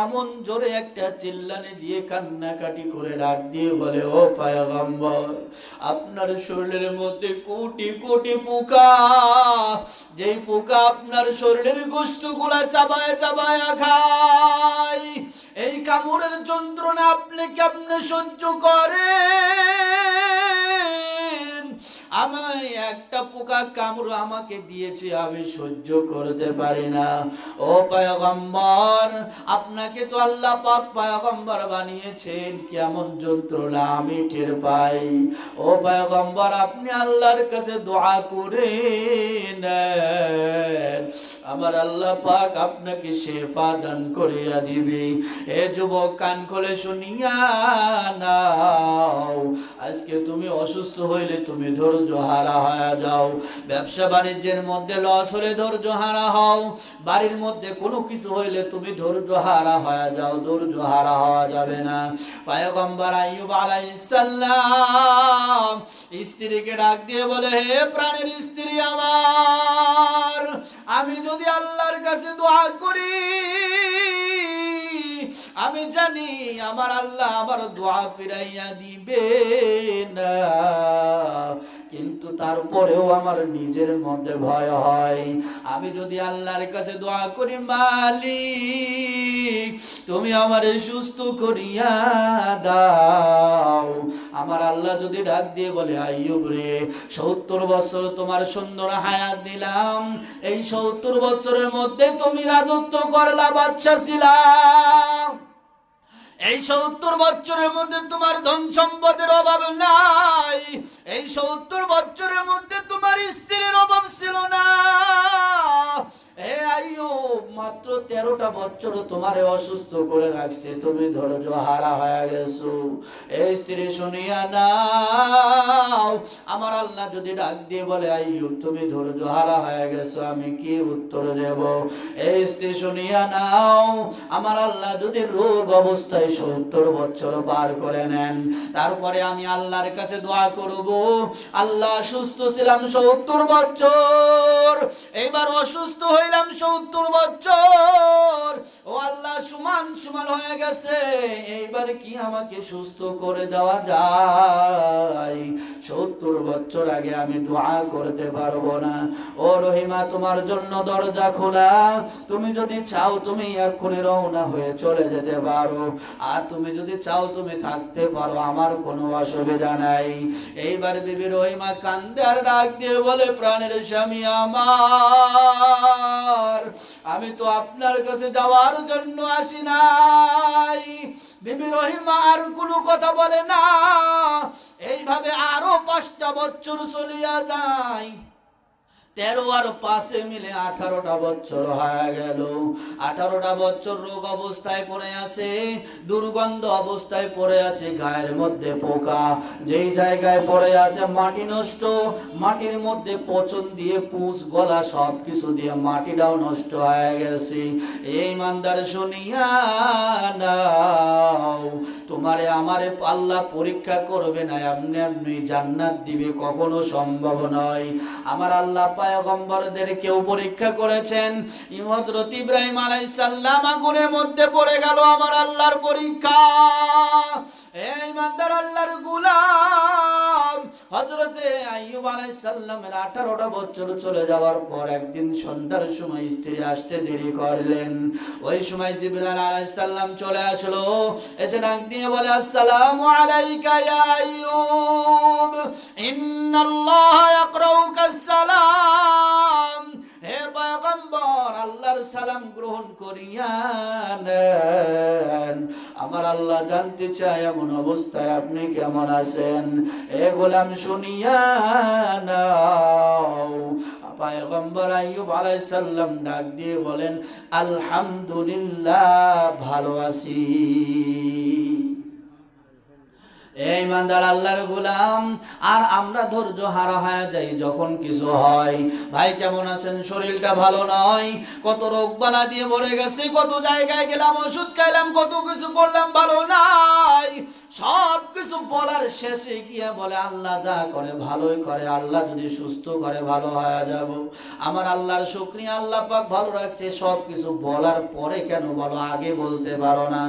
এমন জোরে একটা চিল্লানি দিয়ে কান্নাকাটি করে ডাক দিয়ে বলে, ও পয়গম্বর, আপনার শরীরের মধ্যে কোটি কোটি পোকা, যেই পোকা আপনার শরীরের গোশতগুলা চাবায় চাবায় খায়, এই কামড়ের যন্ত্রণা আপনি কেমনে সহ্য করেন? আমি একটা পোকা কামড় আমাকে দিয়েছে, আমি সহ্য করতে পারি না। ও পয়গম্বর, আপনাকে তো আল্লাহ পাক পয়গম্বর বানিয়েছেন, কেমন যন্ত্রণা আমি টের পাই। ও পয়গম্বর, আপনি আল্লাহর কাছে দোয়া করেন, আমার আল্লাহ পাক আপনাকে শিফা দান করিয়া দিবে। এ যুবক, কান খুলে শুনিয়া নাও, আজকে তুমি অসুস্থ হইলে তুমি ধৈর্য হারা হয়ে যাও, ব্যবসা বাণিজ্যের মধ্যে লস হলে ধৈর্য হারা হও, বাড়ির মধ্যে কোনো কিছু হইলে তুমি ধৈর্য হারা হয়ে যাও, ধৈর্য হারা হওয়া যাবে না। পয়গম্বর আইয়ুব আলাইহিস সালাম স্ত্রীকে ডাক দিয়ে বলে, হে প্রাণের স্ত্রী আমার, আমি যদি আল্লাহর কাছে দোয়া করি, আমি জানি আমার আল্লাহ আমার দোয়া ফিরাইয়া দিবে না, কিন্তু তারপরেও আমার নিজের মধ্যে ভয় হয়। আমি যদি আল্লাহর কাছে দোয়া করি, মালিক তুমি আমারে সুস্থ করিয়া দাও, আমার আল্লাহ যদি ডাক দিয়ে বলে, আইয়ুব রে, 70 বছর তোমার সুন্দর হায়াত দিলাম, এই 70 বছরের মধ্যে তুমি রাজত্ব করলা, বাদশা ছিলা, এই 70 বছরের মধ্যে তোমার ধন সম্পদের অভাব নাই, এই 70 বছরের মধ্যে তোমার স্ত্রীর অভাব ছিল না। হে আইয়ুব, মাত্র 13টা বছর তোমারে অসুস্থ করে রাখছে, তুমি ধৈর্য হারা হয়ে গেছো। এই স্ত্রী শুনিয়া নাও, আমার আল্লাহ যদি ডাক দিয়ে বলে, আইয়ুব তুমি ধৈর্য হারা হয়ে গেছো, আমি কি উত্তর দেব? এই স্ত্রী শুনিয়া নাও, আমার আল্লাহ যদি রোগ অবস্থায় 70 বছর পার করে নেন, তারপরে আমি আল্লাহর কাছে দোয়া করব, আল্লাহ সুস্থ ছিলাম 70 বছর, এইবার অসুস্থ হইলাম 70 বছর, ও আল্লাহ সমান সমান হয়ে গেছে, এইবার কি আমাকে সুস্থ করে দেওয়া যায়? 70 বছর আগে আমি দোয়া করতে পারবো না। ও রহিমা, তোমার জন্য দরজা খোলা, তুমি যদি চাও তুমি এক্ষুনি রওনা হয়ে চলে যেতে পারো, আর তুমি যদি চাও তুমি থাকতে পারো, আমার কোনো অসুবিধা নাই। এইবার বিবি রহিমা কান্দে আর ডাক দিয়ে বলে, প্রাণের স্বামী আমার, আমি তো আপনার কাছে যাওয়ার জন্য আসি নাই। বিবি রহিমা আর কোনো কথা বলে না। এইভাবে আরো 5টা বছর চলিয়া যায়। 13 আর 5 মিলে 18টা বছর হয়ে গেল। 18টা বছর রোগ অবস্থায় পড়ে আছে, দুর্গন্ধ অবস্থায় পড়ে আছে, গায়ের মধ্যে পোকা, যেই জায়গায় পড়ে আছে মাটি নষ্ট, মাটির মধ্যে পচন দিয়ে পুষ গলা সব কিছু দিয়ে মাটিটাও নষ্ট হয়ে গেছে। এই ইমানদার শুনিয়া নাও, তোমারে আমারে আল্লাহ পরীক্ষা করবে না, এমনি এমনি জান্নাত দিবে কখনো সম্ভব নয়। আমার আল্লাহ পয়গম্বরদের কেউ পরীক্ষা করেছেন। হযরত ইব্রাহিম আলাইহিস সালাম আগুনের মধ্যে পড়ে গেল, আমার আল্লাহর পরীক্ষা। এই ইমানদার আল্লাহর গোলাম, হযরত আইয়ুব আলাইহিস সালামের 18টা বছর চলে যাওয়ার পর একদিন সন্ধ্যার সময় স্ত্রী আসতে দেরি করলেন। ওই সময় জিবরাইল আলাইহিস সালাম চলে আসলো, এসে ডাক দিয়ে বলে, আসসালামু আলাইকা ইয়া আইয়ুব, ইন্নাল্লাহা ইয়াকরাউকাস সালাম। হে পয়গম্বর, আল্লাহর সালাম গ্রহণ করিয়া নেন। আমার আল্লাহ জানতে চায় এমন অবস্থায় আপনি কেমন আছেন। এ গোলাম শুনিয়া নাও। পয়গম্বর আইয়ুব আলাইহিস সালাম ডাক দিয়ে বলেন, আলহামদুলিল্লাহ, ভালো আছি। এই ইমানদার আল্লাহর গোলাম, আর আমরা ধৈর্য হারা হয়ে যাই যখন কিছু হয়। ভাই কেমন আছেন? শরীরটা ভালো নয়, কত রোগ বালা দিয়ে ভরে গেছে, কত জায়গায় গেলাম, ওষুধ খাইলাম, কত কিছু করলাম, ভালো নাই। সব কিছু বলার শেষে গিয়ে বলে, আল্লাহ যা করে ভালোই করে, আল্লাহ যদি সুস্থ করে ভালো হয়ে যাব। আমার আল্লাহর শুকরিয়া, আল্লাহ পাক ভালো রাখছে। সব কিছু বলার পরে কেন বলো, আগে বলতে পারো না?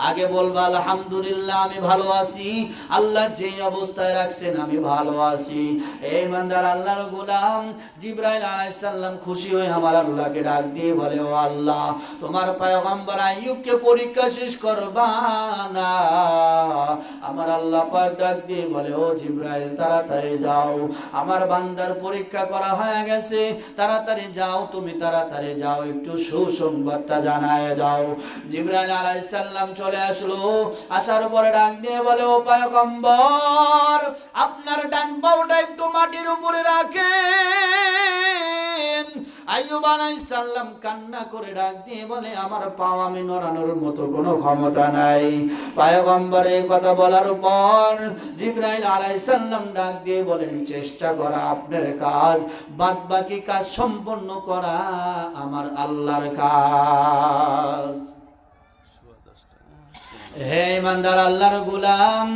আগে বলবা আলহামদুলিল্লাহ, আমি ভালো আছি, আল্লাহ যে অবস্থায় রাখছেন আমি ভালো আছি। এই ইমানদার আল্লাহর গোলাম, জিবরাইল আলাইহিস সালাম খুশি হয়ে আমার আল্লাহকে ডাক দিয়ে বলে, ও আল্লাহ, তোমার পয়গম্বর আইয়ুবকে পরীক্ষা শেষ করবা না? আমার আল্লাহ পাক ডাক দিয়ে বলে, ও জিবরাইল, তাড়াতাড়ি যাও, আমার বান্দার পরীক্ষা করা হয়ে গেছে, তাড়াতাড়ি যাও, তুমি তাড়াতাড়ি যাও, একটু সুসংবাদটা জানায় দাও। জিবরাইল আলাইহিস সালাম চলে আসলো, আসার পরে ডাক দিয়ে বলে, ও পয়গম্বর, আপনার ডান পাওটা একটু মাটির উপরে রাখেন। আইয়ুব আলাইহিস সালাম কান্না করে ডাক দিয়ে বলে, আমার পাও আমি নড়ানোর মতো কোনো ক্ষমতা নাই। পয়গম্বরের কথা বলার পর জিবরাইল আলাইহিস সালাম ডাক দিয়ে বলেন, চেষ্টা করা আপনার কাজ, বাদ বাকি কাজ সম্পন্ন করা আমার আল্লাহর কাজ। হে ইমানদার আল্লাহর গোলাম,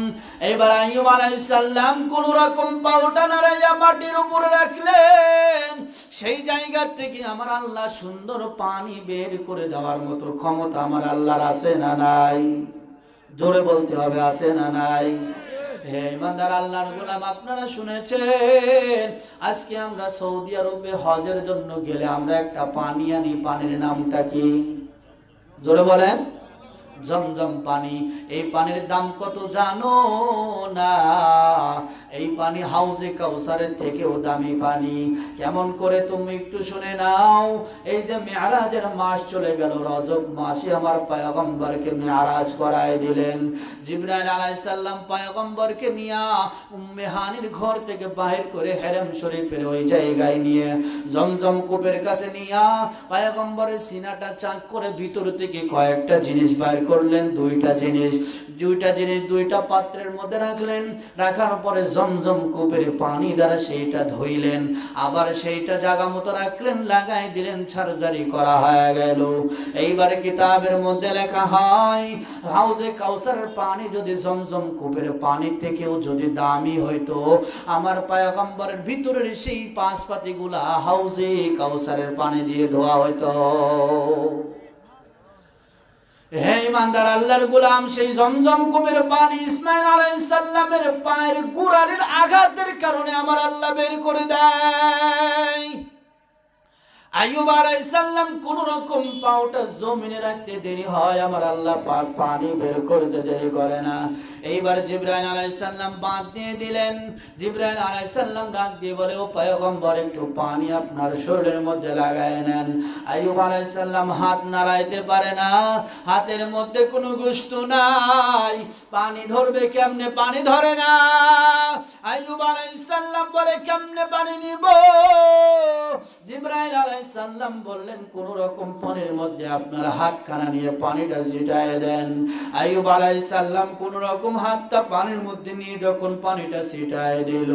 এবার আইয়ুব আলাইহিস সালাম কোন রকম পাওটা নাড়াইয়া মাটির উপরে রাখলেন। সেই জায়গা থেকে আমার আল্লাহ সুন্দর পানি বের করে দেওয়ার মতো ক্ষমতা আমার আল্লাহর আছে না নাই? জোরে বলতে হবে, আছে না নাই? হে ইমানদার আল্লাহর গোলাম, আপনারা শুনেছেন, আজকে আমরা সৌদি আরবে হজের জন্য গেলে আমরা একটা পানি আনি, পানির নামটা কি? জোরে বলেন। জমজম পানি। এই পানির দাম কত জানো না? এই পানি হাউজে কাউসারের থেকেও দামি পানি। কেমন করে তুমি একটু শুনে নাও। এই যে মেরাজের মাস চলে গেল, রজব মাসে আমার পয়গম্বরকে মেরাজ করায় দিলেন। জিবরাইল আলাইহিস সালাম পয়গম্বরকে নিয়া উম্মে হানির ঘর থেকে বাহির করে হেরেম শরীফের ওই জায়গায় নিয়ে জমজম কূপের কাছে নিয়া পয়গম্বরের সিনাটা চাক করে ভিতর থেকে কয়েকটা জিনিস বাইর করলেন। দুইটা জিনিস দুইটা পাত্রের মধ্যে রাখলেন। রাখার পরে জমজম কূপের পানি দ্বারা সেইটা ধুইলেন, আবার সেইটা জায়গা মতো রাখলেন, লাগাই দিলেন, সার্জারি করা হয়ে গেল। এইবারে কিতাবের মধ্যে লেখা হয়, হাউজে কাউসারের পানি যদি জমজম কূপের পানির থেকেও যদি দামি হইতো, আমার পয়গম্বরের ভিতরের সেই পাঁচ পাতিগুলা হাউজে কাউসারের পানি দিয়ে ধোয়া হইতো। হে ইমানদার আল্লাহর গোলাম, সেই জমজম কূপের পানি ইসমাঈল আলাইহিস সালামের পায়ের গোড়ালির আঘাতের কারণে আমার আল্লাহ বের করে দেয়। আইয়ুব আলাইহিস সালাম কোন রকম পাওটা জমিনে রাখতে দেরি হয়, আমার আল্লাহ পাক পানি বের করতে দেরি করে না। এইবার জিবরাইল আলাইহিস সালাম বাঁধ দিয়ে দিলেন। জিবরাইল আলাইহিস সালাম ডাক দিয়ে বলে, ও পয়গম্বর, একটু পানি আপনার শরীরের মধ্যে লাগায় নেন। আইয়ুব আলাইহিস সালাম হাত নাড়াইতে পারে না, হাতের মধ্যে কোনো গোশত নাই, পানি ধরবে কেমনে? পানি ধরে না। আইয়ুব আলাইহিস সালাম বলে, কেমনে পানি নিব? জিবরাইল আলাইহিস সালাম বললেন, কোন রকম পানির মধ্যে আপনার হাতখানা নিয়ে পানিটা ছিটায় দেন। আইয়ুব আলাইহিস সালাম কোন রকম হাতটা পানির মধ্যে নিয়ে যখন পানিটা ছিটায় দিল,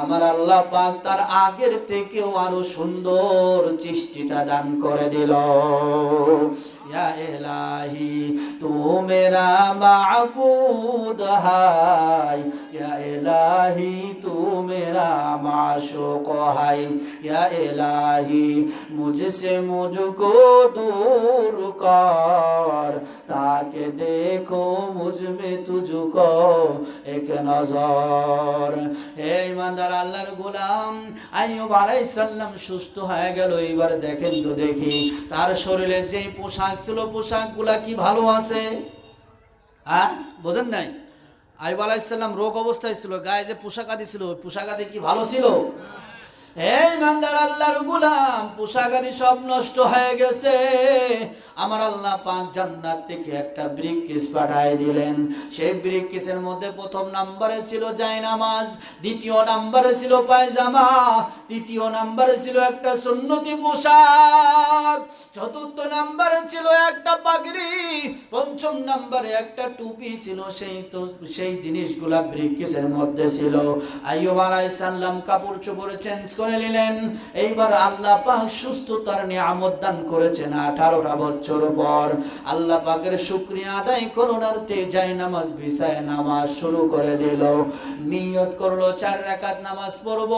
আমার আল্লাহ পাক তার আগের থেকেও আরো সুন্দর সৃষ্টিটা দান করে দিল। ইয়া ইলাহি তু মেরা মাবুদ হাই, ইয়া ইলাহি তু মেরা মাশুক হাই, ইয়া ইলাহি মুঝসে মুঝকো दूर कर, ताके देखो मुझ में तुझको एक नजर। হে ইমানদার আল্লাহর গোলাম, আইয়ুব আলাইহিস সালাম সুস্থ হয়ে গেল। এবার দেখেন তো দেখি তার শরীরে যে পোশাক ছিল, পোশাকগুলা কি ভালো আছে? বোঝেন নাই? আইয়ুব আলাইহিস সালাম রোগ অবস্থায় ছিল, গায়ে যে পোশাক আদি ছিল, পোশাক আদি কি ভালো ছিল? এই ইমানদার আল্লাহর গোলাম, পোশাক আদি সব নষ্ট হয়ে গেছে। আমার আল্লাহ পাক জান্নাত থেকে একটা ব্রিককেস পাঠিয়ে দিলেন। সেই ব্রিককেসের মধ্যে প্রথম নম্বরে ছিল জায়নামাজ, দ্বিতীয় নম্বরে ছিল পায়জামা, তৃতীয় নম্বরে ছিল একটা সুন্নতি পোশাক, চতুর্থ নম্বরে ছিল একটা পাগড়ি, পঞ্চম নম্বরে একটা টুপি ছিল। সেই জিনিসগুলা ব্রিককেসের মধ্যে ছিল। আইয়ুব আলাইহিস সালাম কাপড় চোপড় চেঞ্জ করে নিলেন। এইবার আল্লাহ পাক সুস্থতার নিয়ামত দান করেছেন 18টা বছর পর। আল্লাহ পাকের শুকরিয়া আদায় করুণার্থে জায়নামাজ বিছায় নামাজ শুরু করে দিল। নিয়ত করলো 4 রাকাত নামাজ পড়ব।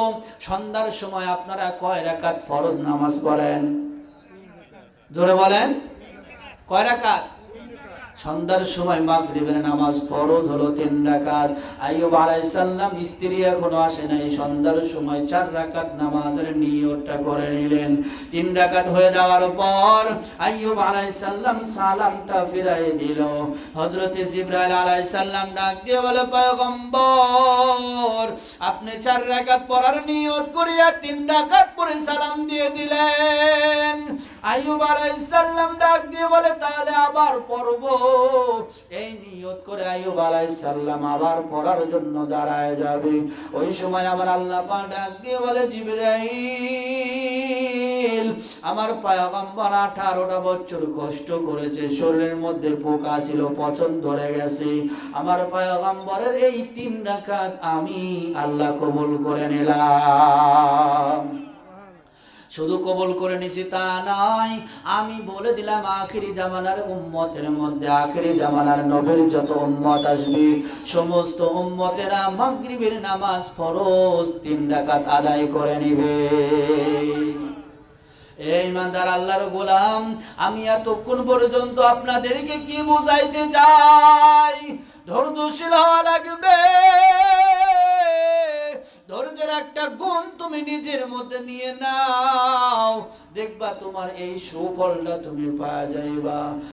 সন্ধ্যার সময় আপনারা কয় রাকাত ফরজ নামাজ পড়েন? জোরে বলেন, কয় রাকাত? সন্ধ্যার সময় মাগরিবের নামাজ ফরজ হলো 3 রাকাত। আইয়ুব আলাইহিস সালাম স্ত্রী এখনো আসে নাই, সন্ধ্যার সময় 4 রাকাত নামাজের নিয়তটা করে নিলেন। 3 রাকাত হয়ে যাওয়ার পর আইয়ুব আলাইহিস সালাম সালামটা ফিরাই দিল। হযরতে জিবরাইল আলাইহিস সালাম ডাক দিয়ে বলে, পয়গম্বর, আপনি 4 রাকাত পড়ার নিয়ত করিয়া 3 রাকাত পড়ে সালাম দিয়ে দিলেন। আইয়ুব আলাইহিস সালাম ডাক দিয়ে বলে, তাহলে আবার পড়ব। এই নিয়ত করে আইয়ুব আলাইহিস সালাম আবার পড়ার জন্য দাঁড়ায় যাবে। ওই সময় আমার আল্লাহ পাক ডাক দিয়ে বলে, জিবরাইল, আমার পয়গম্বর 18টা বছর কষ্ট করেছে, শরীরের মধ্যে পোকা ছিল, পচন ধরে গেছে। আমার পয়গম্বরের এই 3 রাকাত আমি আল্লাহ কবুল করে নিলাম। শুধু কবুল করে নিছি তা নয়, আমি বলে দিলাম আখিরি জামানার উম্মতের মধ্যে, আখিরি জামানার নবীর যত উম্মত আসবে, সমস্ত উম্মতেরা মাগরিবের নামাজ ফরজ 3 রাকাত আদায় করে নিবে। এই ইমানদার আল্লাহর গোলাম, আমি এতক্ষণ পর্যন্ত আপনাদেরকে কি বুঝাইতে চাই? ধৈর্যশীল হওয়া লাগবে। ধৈর্যের একটা গুণ তুমি নিজের মধ্যে নিয়ে নাও, দেখবা তোমার এই সুফলটা তুমি পাওয়া যাইবা।